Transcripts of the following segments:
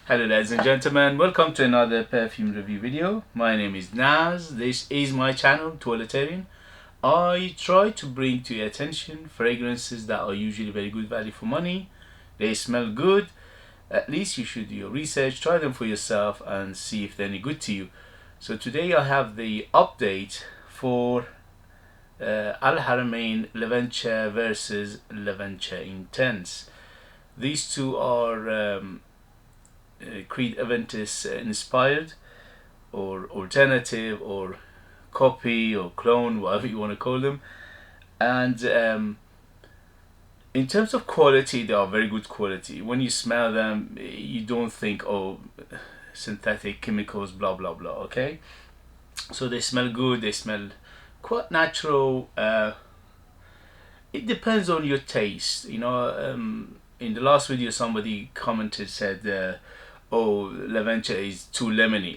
Hello ladies and gentlemen, welcome to another perfume review video. My name is Naz. This is my channel, Toiletterian. I try to bring to your attention fragrances that are usually very good value for money. They smell good. At least you should do your research, try them for yourself and see if they're any good to you. So today I have the update for Haramain Lavender versus Lavender Intense. These two are Creed Aventus inspired or alternative or copy or clone, whatever you want to call them. And in terms of quality, they are very good quality. When you smell them, you don't think, oh, synthetic chemicals, blah blah blah. Okay, so they smell good, they smell quite natural. It depends on your taste, you know. In the last video somebody commented, said oh, Lavender is too lemony.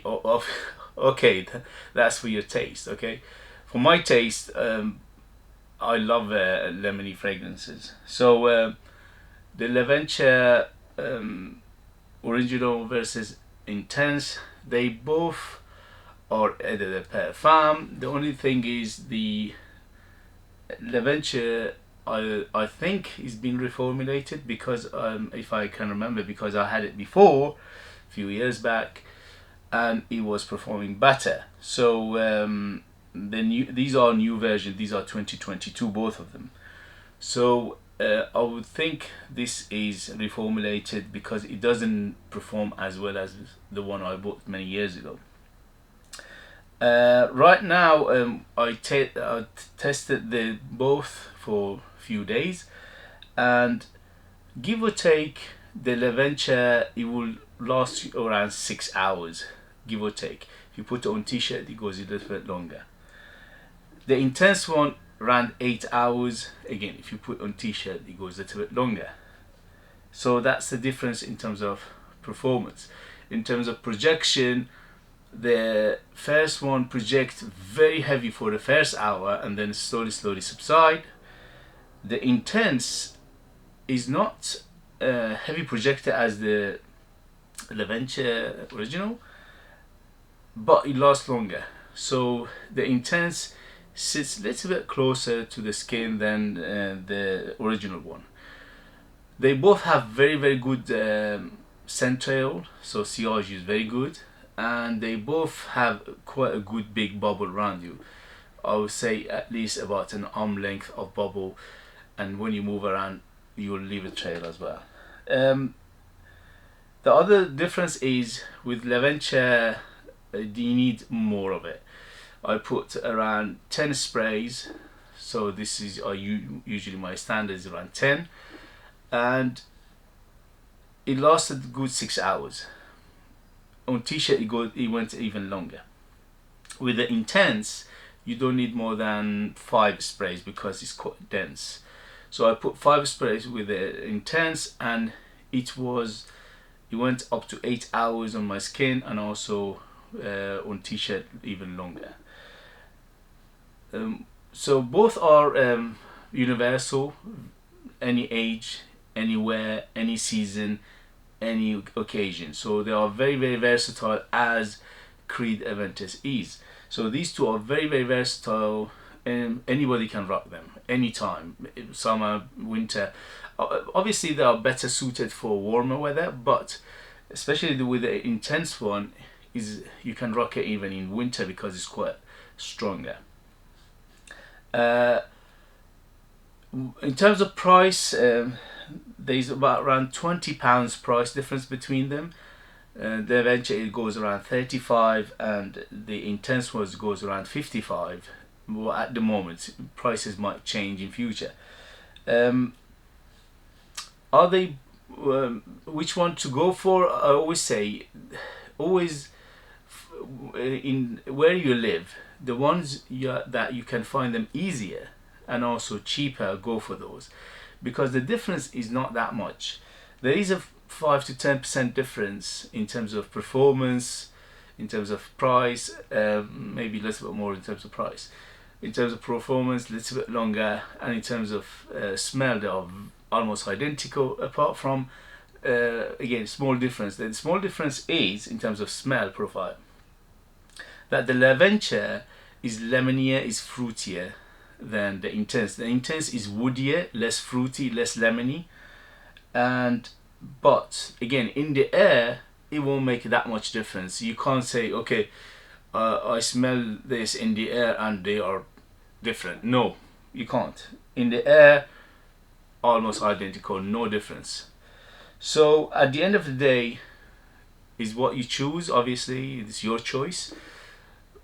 Okay, that's for your taste. Okay, for my taste, I love lemony fragrances. So the Lavender original versus intense, they both are the Perfume. The only thing is the Lavender, I think is been reformulated because if I can remember, because I had it before a few years back and it was performing better. So these are new versions. These are 2022, both of them. So I would think this is reformulated because it doesn't perform as well as the one I bought many years ago. Right now, I tested the both for a few days, and give or take, the Lavender, it will last you around 6 hours, give or take. If you put it on t-shirt, it goes a little bit longer. The intense one around 8 hours. Again, if you put on t-shirt, it goes a little bit longer. So that's the difference in terms of performance. In terms of projection, the first one projects very heavy for the first hour and then slowly subside. The intense is not heavy projector as the Lavender original, but it lasts longer. So the intense sits a little bit closer to the skin than the original one. They both have very good scent trail, so sillage is very good, and they both have quite a good big bubble around you. I would say at least about an arm length of bubble, and when you move around you will leave a trail as well. The other difference is with Lavender, you need more of it. I put around 10 sprays, so this is usually my standard is around 10, and it lasted a good 6 hours. On t-shirt it went even longer. With the intense, you don't need more than 5 sprays because it's quite dense. So I put 5 sprays with the intense, and it went up to 8 hours on my skin, and also on t-shirt even longer. So both are universal, any age, anywhere, any season, any occasion. So they are very versatile, as Creed Aventus is. So these two are very versatile, and anybody can rock them anytime, summer, winter. Obviously they are better suited for warmer weather, but especially with the intense one, is you can rock it even in winter because it's quite stronger. In terms of price, there's about around £20 price difference between them. The Aventure, it goes around 35, and the intense ones goes around 55. Well, at the moment, prices might change in future. Are they which one to go for? I always say, in where you live, the ones that you can find them easier and also cheaper, go for those, because the difference is not that much. There is a 5 to 10% difference in terms of performance, in terms of price, maybe a little bit more in terms of price. In terms of performance, a little bit longer, and in terms of smell, they are almost identical, apart from again, small difference. The small difference is in terms of smell profile, that the Lavender is lemonier, is fruitier than the Intense. The Intense is woodier, less fruity, less lemony, and but again, in the air it won't make that much difference. You can't say, okay, I smell this in the air and they are different. No, you can't. In the air, almost identical, no difference. So at the end of the day, is what you choose. Obviously, it's your choice.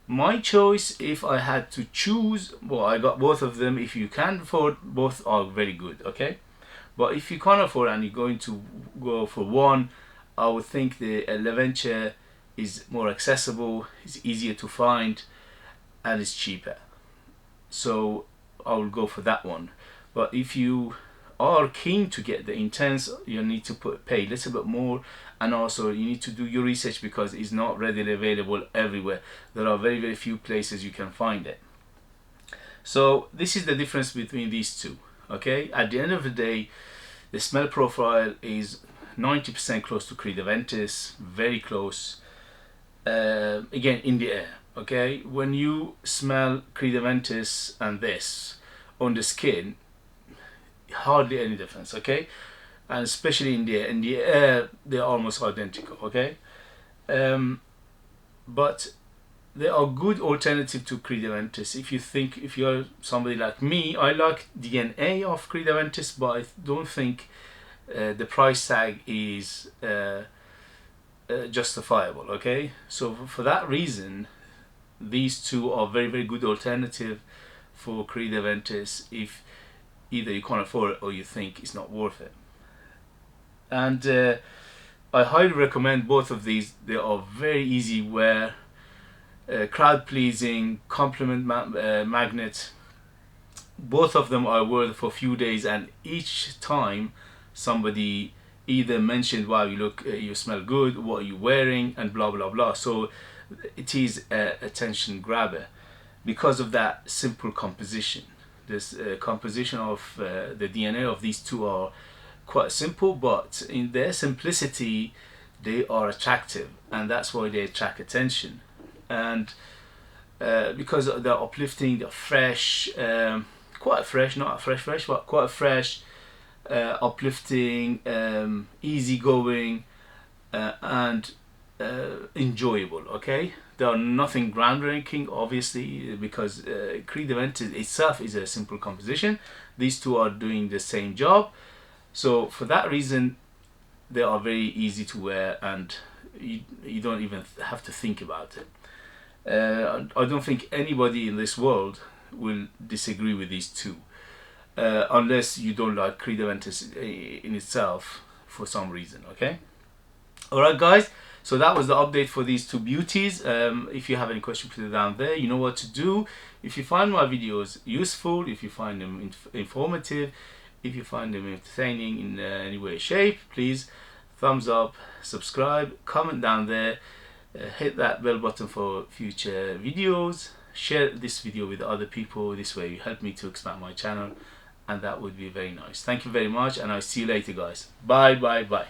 My choice, if I had to choose, well, I got both of them. If you can afford, both are very good, okay? But if you can't afford and you're going to go for one, I would think the Lavender is more accessible, it's easier to find, and it's cheaper. So I will go for that one. But if you are keen to get the Intense, you need to pay a little bit more, and also you need to do your research because it's not readily available everywhere. There are very, very few places you can find it. So this is the difference between these two. Okay, at the end of the day, the smell profile is 90% close to Creed Aventus, very close. Again, in the air. Okay, when you smell Creed Aventus and this on the skin, hardly any difference. Okay, and especially in the air, they're almost identical. Okay, but they are good alternative to Creed Aventus. If you're somebody like me, I like DNA of Creed Aventus, but I don't think the price tag is justifiable. Okay, so for that reason, these two are very, very good alternative for Creed Aventus if either you can't afford it or you think it's not worth it. And I highly recommend both of these. They are very easy wear, crowd pleasing, compliment magnet. Both of them I wore for a few days, and each time somebody either mentioned, wow, you smell good, what are you wearing, and blah blah blah. So it is a attention grabber because of that simple composition. This composition of the DNA of these two are quite simple, but in their simplicity they are attractive, and that's why they attract attention. And because they're uplifting, they're fresh, quite fresh, not fresh, but quite fresh, uplifting, easygoing, and enjoyable. Okay, they are nothing groundbreaking, obviously, because Creed Aventus itself is a simple composition. These two are doing the same job, so for that reason they are very easy to wear, and you don't even have to think about it. I don't think anybody in this world will disagree with these two, unless you don't like Creed Aventus in itself for some reason. Okay, alright guys, so that was the update for these two beauties. If you have any questions, put it down there. You know what to do. If you find my videos useful, if you find them informative, if you find them entertaining in any way or shape, please thumbs up, subscribe, comment down there, hit that bell button for future videos, share this video with other people. This way you help me to expand my channel, and that would be very nice. Thank you very much, and I'll see you later guys. Bye bye bye.